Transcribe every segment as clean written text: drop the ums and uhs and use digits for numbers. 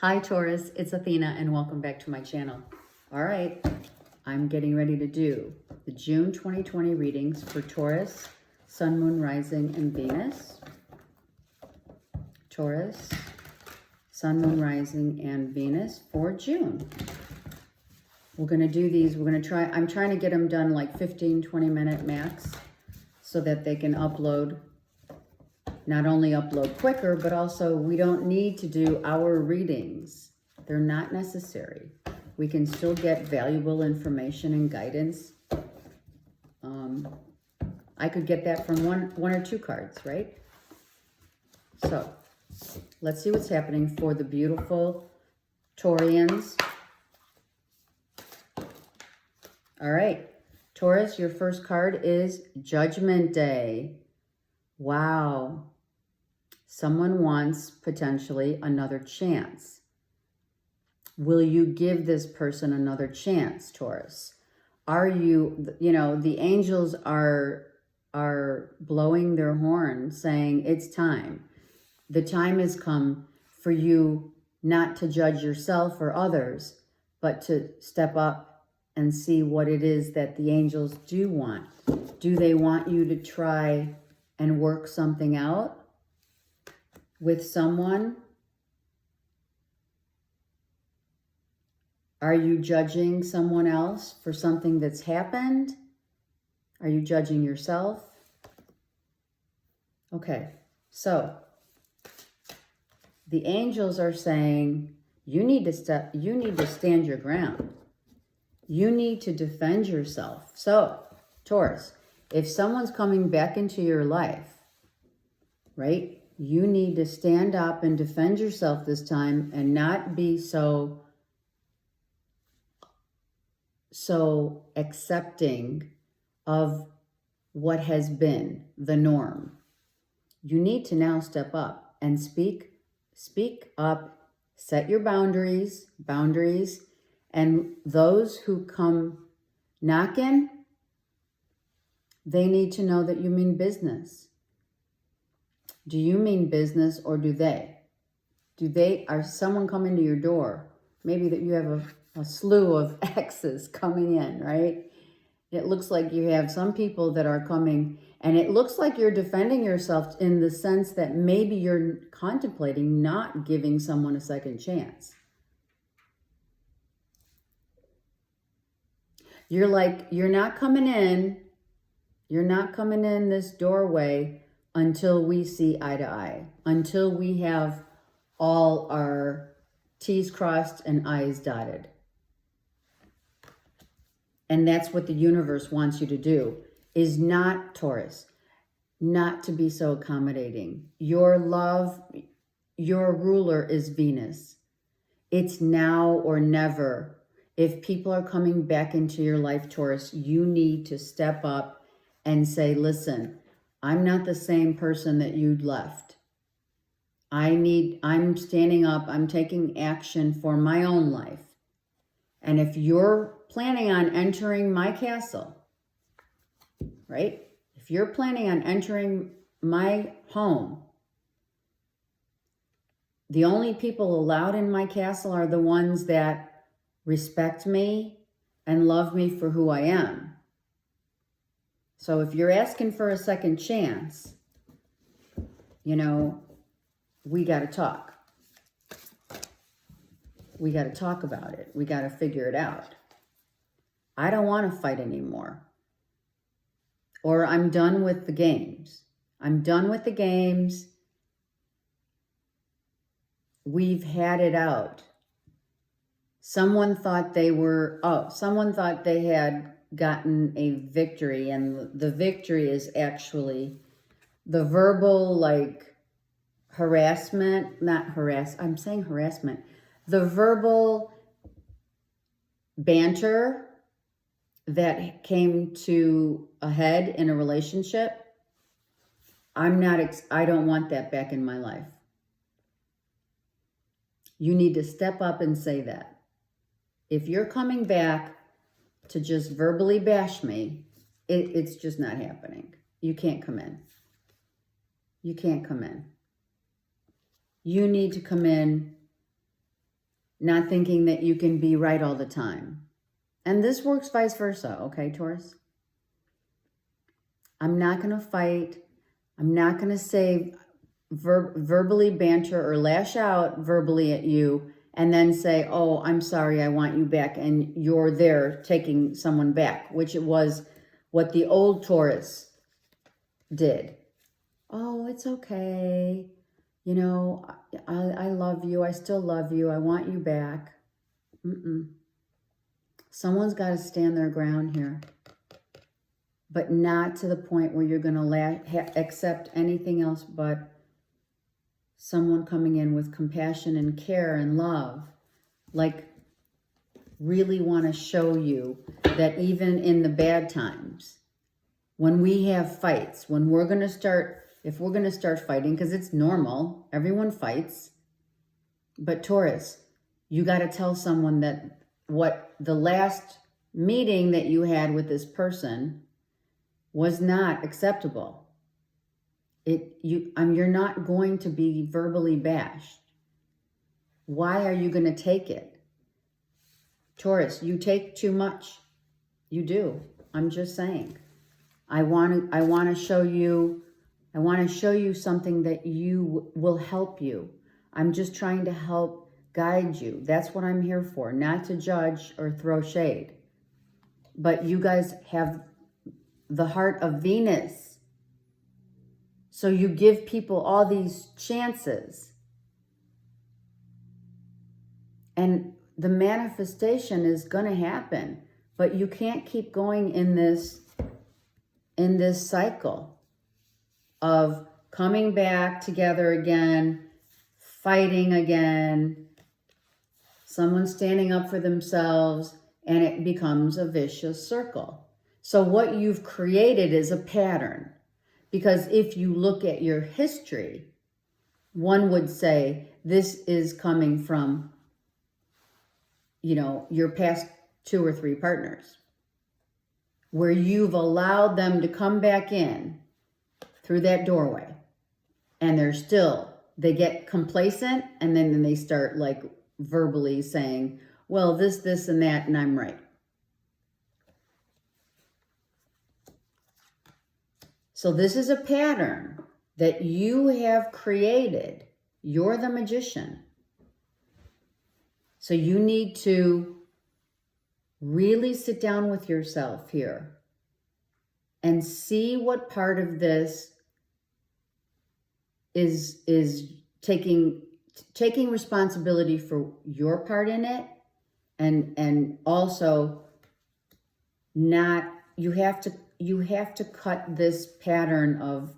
Hi Taurus, it's Athena and welcome back to my channel. All right, I'm getting ready to do the June 2020 readings for Taurus, Sun, Moon, Rising, and Venus. Taurus, Sun, Moon, Rising, and Venus for June. We're going to do these. I'm trying to get them done like 15, 20-minute max so that they can upload. Not only upload quicker, but also we don't need to do our readings. They're not necessary. We can still get valuable information and guidance. I could get that from one or two cards, right? So let's see what's happening for the beautiful Taurians. All right, Taurus, your first card is Judgment Day. Wow. Someone wants potentially another chance. Will you give this person another chance, Taurus? Are you, the angels are blowing their horn saying it's time. The time has come for you not to judge yourself or others, but to step up and see what it is that the angels do want. Do they want you to try and work something out with someone? Are you judging someone else for something that's happened? Are you judging yourself? Okay, so the angels are saying you need to stand your ground. You need to defend yourself. So, Taurus, if someone's coming back into your life, right? You need to stand up and defend yourself this time and not be so accepting of what has been the norm. You need to now step up and speak up, set your boundaries, and those who come knocking, they need to know that you mean business. Do you mean business or do they? Are someone coming to your door? Maybe that you have a slew of exes coming in, right? It looks like you have some people that are coming, and it looks like you're defending yourself in the sense that maybe you're contemplating not giving someone a second chance. You're like, you're not coming in this doorway until we see eye to eye, until we have all our T's crossed and I's dotted. And that's what the universe wants you to do, is not, Taurus, not to be so accommodating. Your love, your ruler is Venus. It's now or never. If people are coming back into your life, Taurus, you need to step up and say, listen, I'm not the same person that you'd left. I'm standing up, I'm taking action for my own life. And if you're planning on entering my castle, right? If you're planning on entering my home, the only people allowed in my castle are the ones that respect me and love me for who I am. So if you're asking for a second chance, we got to talk. We got to talk about it. We got to figure it out. I don't want to fight anymore. Or I'm done with the games. I'm done with the games. We've had it out. Someone thought they had gotten a victory, and the victory is actually the verbal, harassment, I'm saying harassment, the verbal banter that came to a head in a relationship. I don't want that back in my life. You need to step up and say that. If you're coming back to just verbally bash me, it's just not happening. You can't come in. You can't come in. You need to come in not thinking that you can be right all the time. And this works vice versa, okay, Taurus? I'm not going to fight. I'm not going to say verbally banter or lash out verbally at you and then say, oh, I'm sorry, I want you back. And you're there taking someone back, which it was what the old Taurus did. Oh, it's okay. You know, I love you. I still love you. I want you back. Someone's got to stand their ground here. But not to the point where you're going to accept anything else but someone coming in with compassion and care and love. Like, really want to show you that even in the bad times, when we have fights, when we're going to start, if we're going to start fighting, because it's normal, everyone fights. But Taurus, you got to tell someone that what the last meeting that you had with this person was not acceptable. You're not going to be verbally bashed. Why are you going to take it? Taurus, you take too much. You do. I'm just saying. I want to show you something that will help you. I'm just trying to help guide you. That's what I'm here for, not to judge or throw shade. But you guys have the heart of Venus. So you give people all these chances. And the manifestation is going to happen. But you can't keep going in this cycle of coming back together again, fighting again, someone standing up for themselves, and it becomes a vicious circle. So what you've created is a pattern. Because if you look at your history, one would say this is coming from, your past 2 or 3 partners, where you've allowed them to come back in through that doorway. And they get complacent, and then they start like verbally saying, well, this, and that, and I'm right. So this is a pattern that you have created. You're the magician. So you need to really sit down with yourself here and see what part of this is taking responsibility for your part in it, and also not, you have to cut this pattern of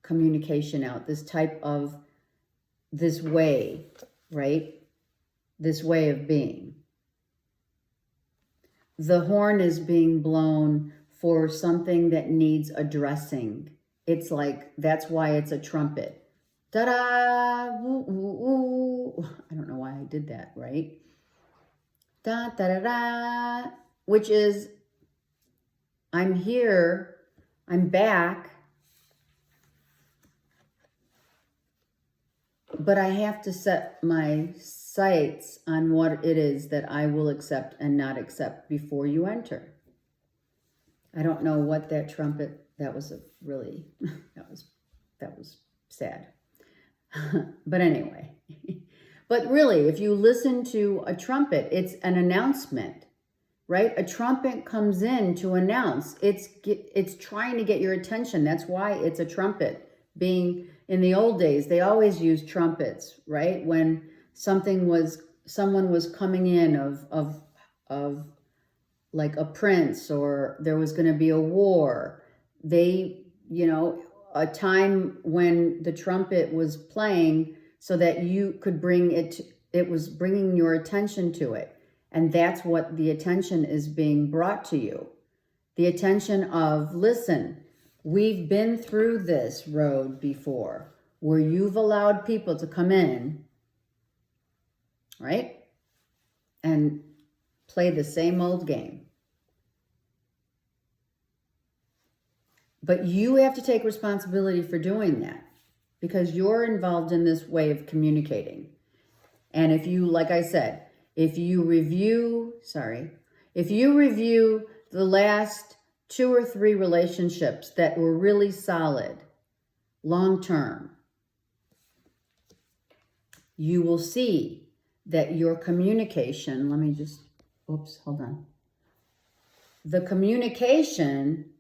communication out, this way, right? This way of being. The horn is being blown for something that needs addressing. It's like, that's why it's a trumpet. Da-da, woo, woo, woo. I don't know why I did that, right? Da-da-da-da, which is, I'm here, I'm back, but I have to set my sights on what it is that I will accept and not accept before you enter. I don't know what that trumpet, that was sad. But anyway, but really, if you listen to a trumpet, it's an announcement, right? A trumpet comes in to announce. It's trying to get your attention. That's why it's a trumpet. Being in the old days, they always used trumpets, right? When someone was coming in of like a prince, or there was going to be a war. They, a time when the trumpet was playing so that you could it was bringing your attention to it. And that's what the attention is being brought to you. The attention of, listen, we've been through this road before, where you've allowed people to come in, right? And play the same old game. But you have to take responsibility for doing that, because you're involved in this way of communicating. And if you, like I said, if you review the last 2 or 3 relationships that were really solid, long-term, you will see that your communication, hold on. The communication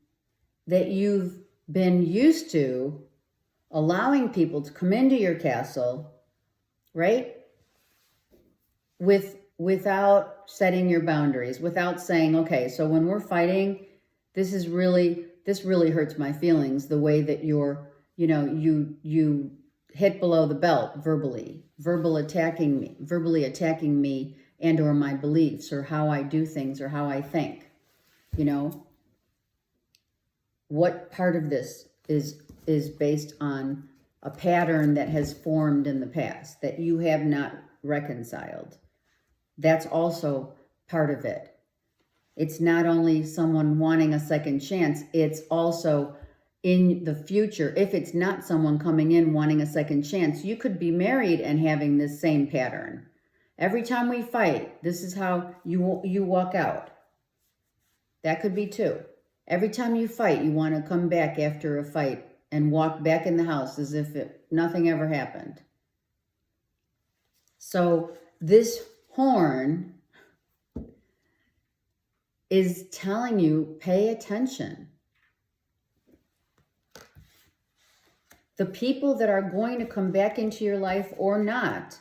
that you've been used to, allowing people to come into your castle, right? Without setting your boundaries, without saying, okay, so when we're fighting, this really hurts my feelings, the way that you hit below the belt verbally attacking me and or my beliefs or how I do things or how I think. What part of this is based on a pattern that has formed in the past that you have not reconciled? That's also part of it. It's not only someone wanting a second chance, it's also in the future. If it's not someone coming in wanting a second chance, you could be married and having this same pattern. Every time we fight, this is how you walk out. That could be too. Every time you fight, you want to come back after a fight and walk back in the house as if nothing ever happened. So this horn is telling you, pay attention. The people that are going to come back into your life or not,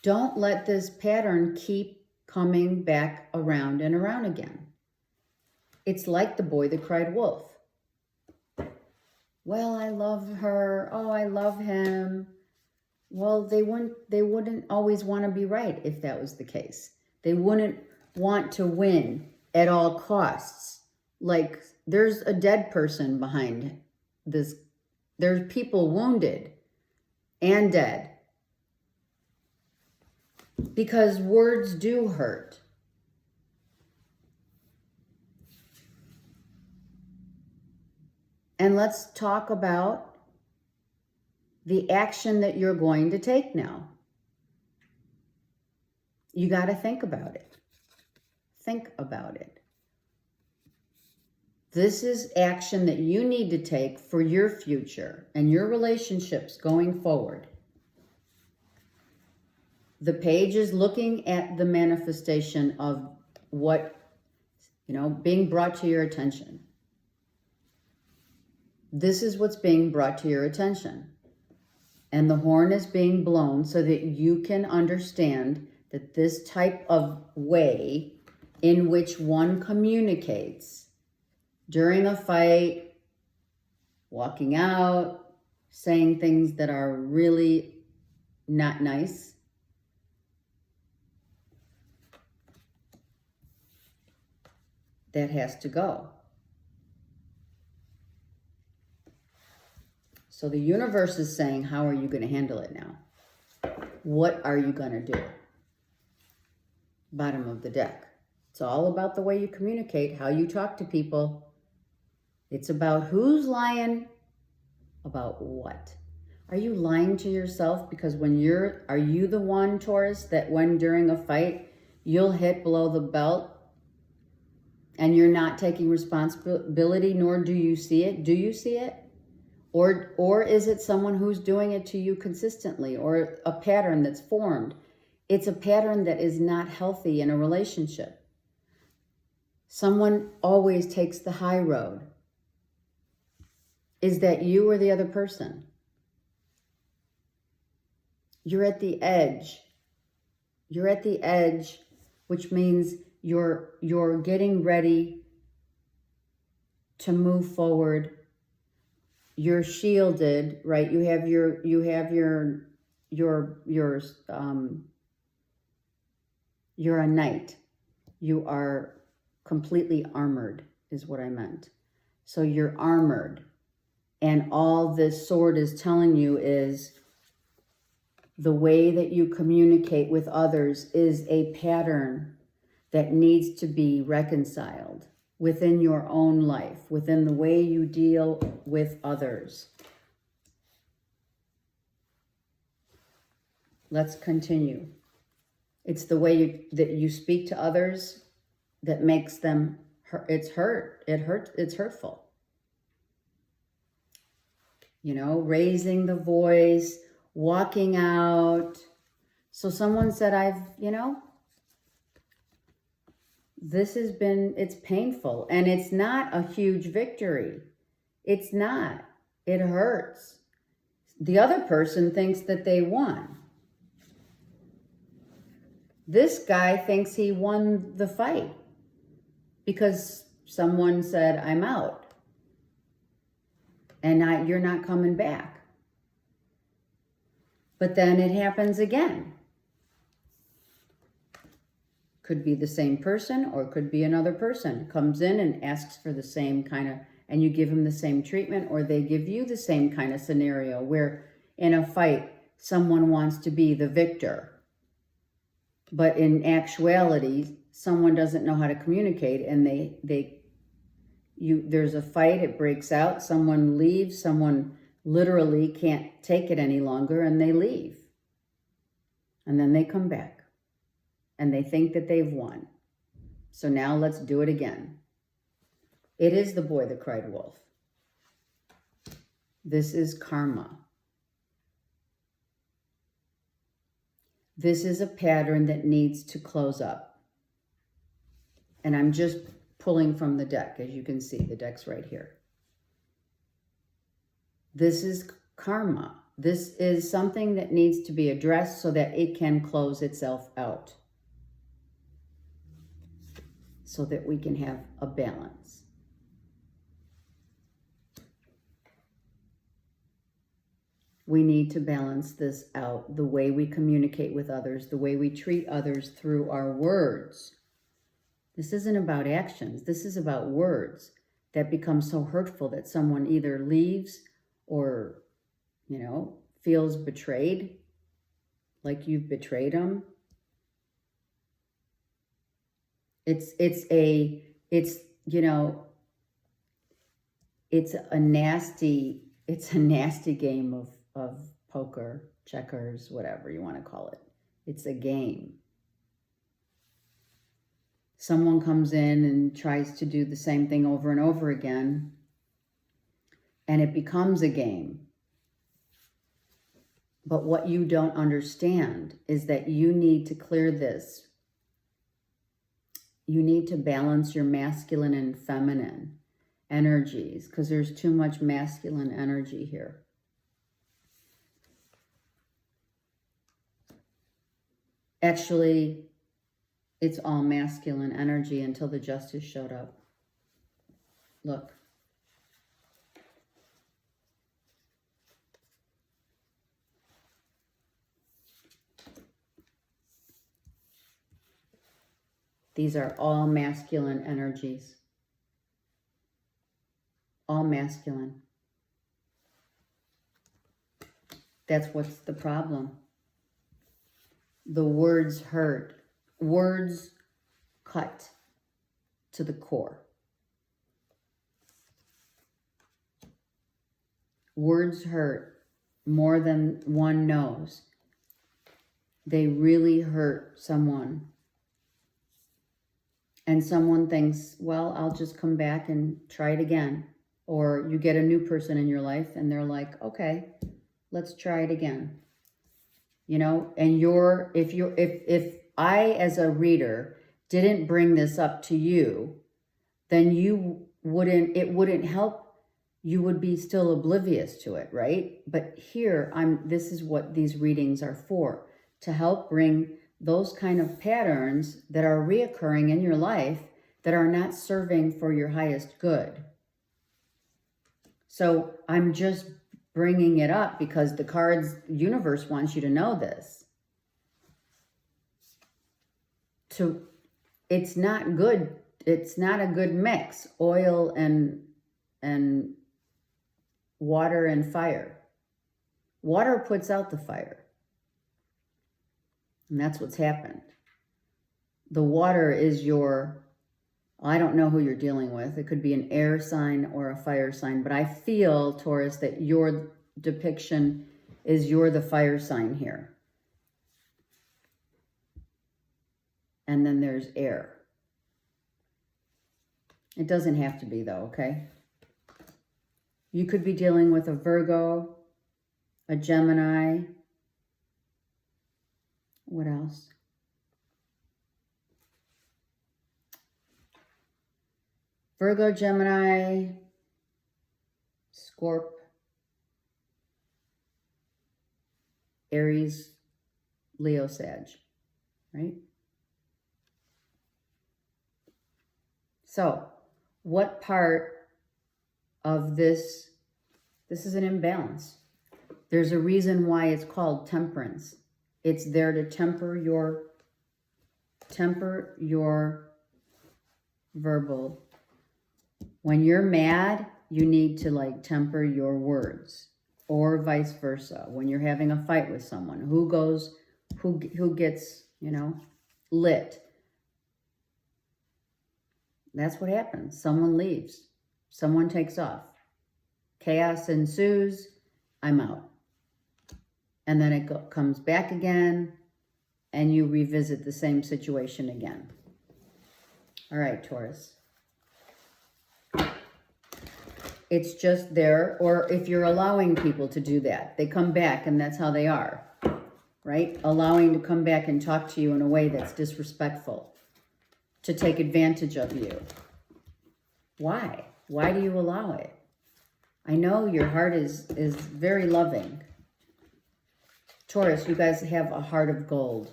don't let this pattern keep coming back around and around again. It's like the boy that cried wolf. Well, I love her. Oh, I love him. Well, they wouldn't always want to be right if that was the case. They wouldn't want to win at all costs. Like, there's a dead person behind this. There's people wounded and dead. Because words do hurt. And let's talk about the action that you're going to take now. You got to think about it. Think about it. This is action that you need to take for your future and your relationships going forward. The page is looking at the manifestation of what, being brought to your attention. This is what's being brought to your attention. And the horn is being blown so that you can understand that this type of way in which one communicates during a fight, walking out, saying things that are really not nice, that has to go. So the universe is saying, how are you going to handle it now? What are you going to do? Bottom of the deck. It's all about the way you communicate, how you talk to people. It's about who's lying about what. Are you lying to yourself? Because are you the one, Taurus, that when during a fight, you'll hit below the belt and you're not taking responsibility, nor do you see it? Do you see it? Or is it someone who's doing it to you consistently, or a pattern that's formed? It's a pattern that is not healthy in a relationship. Someone always takes the high road. Is that you or the other person? You're at the edge. You're at the edge, which means you're getting ready to move forward. You're shielded, right? You're a knight. You are completely armored, is what I meant. So you're armored. And all this sword is telling you is the way that you communicate with others is a pattern that needs to be reconciled within your own life, within the way you deal with others. Let's continue. It's the way that you speak to others that makes them hurt. It's hurtful. You know, raising the voice, walking out. So someone said, it's painful, and it's not a huge victory. It's not. It hurts. The other person thinks that they won. This guy thinks he won the fight because someone said, I'm out. And you're not coming back. But then it happens again. Could be the same person, or it could be another person comes in and asks for the same kind of, and you give them the same treatment, or they give you the same kind of scenario where in a fight, someone wants to be the victor. But in actuality, someone doesn't know how to communicate, and there's a fight, it breaks out, someone leaves, someone literally can't take it any longer, and they leave. And then they come back, and they think that they've won. So now let's do it again. It is the boy that cried wolf. This is karma. This is a pattern that needs to close up. And I'm just pulling from the deck. As you can see, the deck's right here. This is karma. This is something that needs to be addressed so that it can close itself out. So that we can have a balance. We need to balance this out, the way we communicate with others, the way we treat others through our words. This isn't about actions. This is about words that become so hurtful that someone either leaves or, feels betrayed, like you've betrayed them. It's a nasty game of poker, checkers, whatever you want to call it. It's a game. Someone comes in and tries to do the same thing over and over again, and it becomes a game. But what you don't understand is that you need to clear this. You need to balance your masculine and feminine energies, because there's too much masculine energy here. Actually, it's all masculine energy until the justice showed up. Look. These are all masculine energies. All masculine. That's what's the problem. The words hurt. Words cut to the core. Words hurt more than one knows. They really hurt someone. And someone thinks, well, I'll just come back and try it again. Or you get a new person in your life and they're like, okay, let's try it again. And if I as a reader didn't bring this up to you, then it wouldn't help. You would be still oblivious to it, right? But here this is what these readings are for, to help bring those kind of patterns that are reoccurring in your life that are not serving for your highest good. So I'm just bringing it up because the cards universe wants you to know this. It's not good. It's not a good mix. Oil and water and fire. Water puts out the fire. And that's what's happened. The water is I don't know who you're dealing with. It could be an air sign or a fire sign, but I feel, Taurus, that your depiction is you're the fire sign here. and then there's air. It doesn't have to be though, okay? You could be dealing with a Virgo, a Gemini. What else? Virgo, Gemini, Scorp, Aries, Leo, Sag, right? So, what part of this is an imbalance. There's a reason why it's called temperance. It's there to temper your verbal. When you're mad, you need to like temper your words, or vice versa. When you're having a fight with someone, who gets, lit. That's what happens. Someone leaves. Someone takes off. Chaos ensues. I'm out. And then it comes back again, and you revisit the same situation again. All right, Taurus. It's just there, or if you're allowing people to do that, they come back and that's how they are, right? Allowing to come back and talk to you in a way that's disrespectful, to take advantage of you. Why? Why do you allow it? I know your heart is very loving. Taurus, you guys have a heart of gold.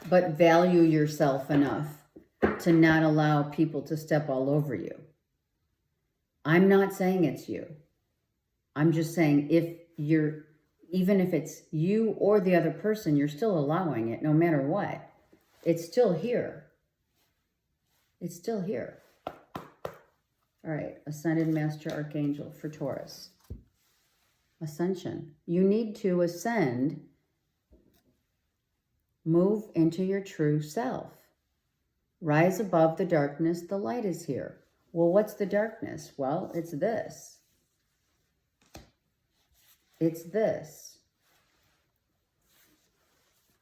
But value yourself enough to not allow people to step all over you. I'm not saying it's you. I'm just saying even if it's you or the other person, you're still allowing it no matter what. It's still here. It's still here. All right, Ascended Master Archangel for Taurus. Ascension. You need to ascend. Move into your true self. Rise above the darkness. The light is here. Well, what's the darkness? Well, it's this. It's this.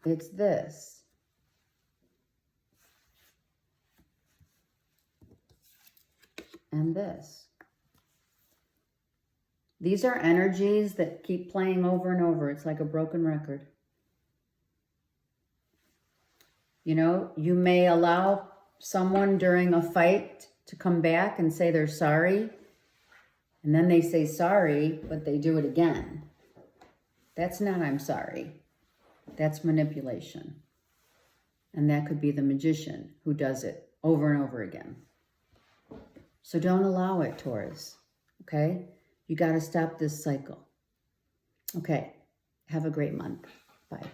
It's this. And this. These are energies that keep playing over and over. It's like a broken record. You may allow someone during a fight to come back and say they're sorry, and then they say sorry, but they do it again. That's not I'm sorry. That's manipulation. And that could be the magician who does it over and over again. So don't allow it, Taurus, okay? You got to stop this cycle. Okay, have a great month. Bye.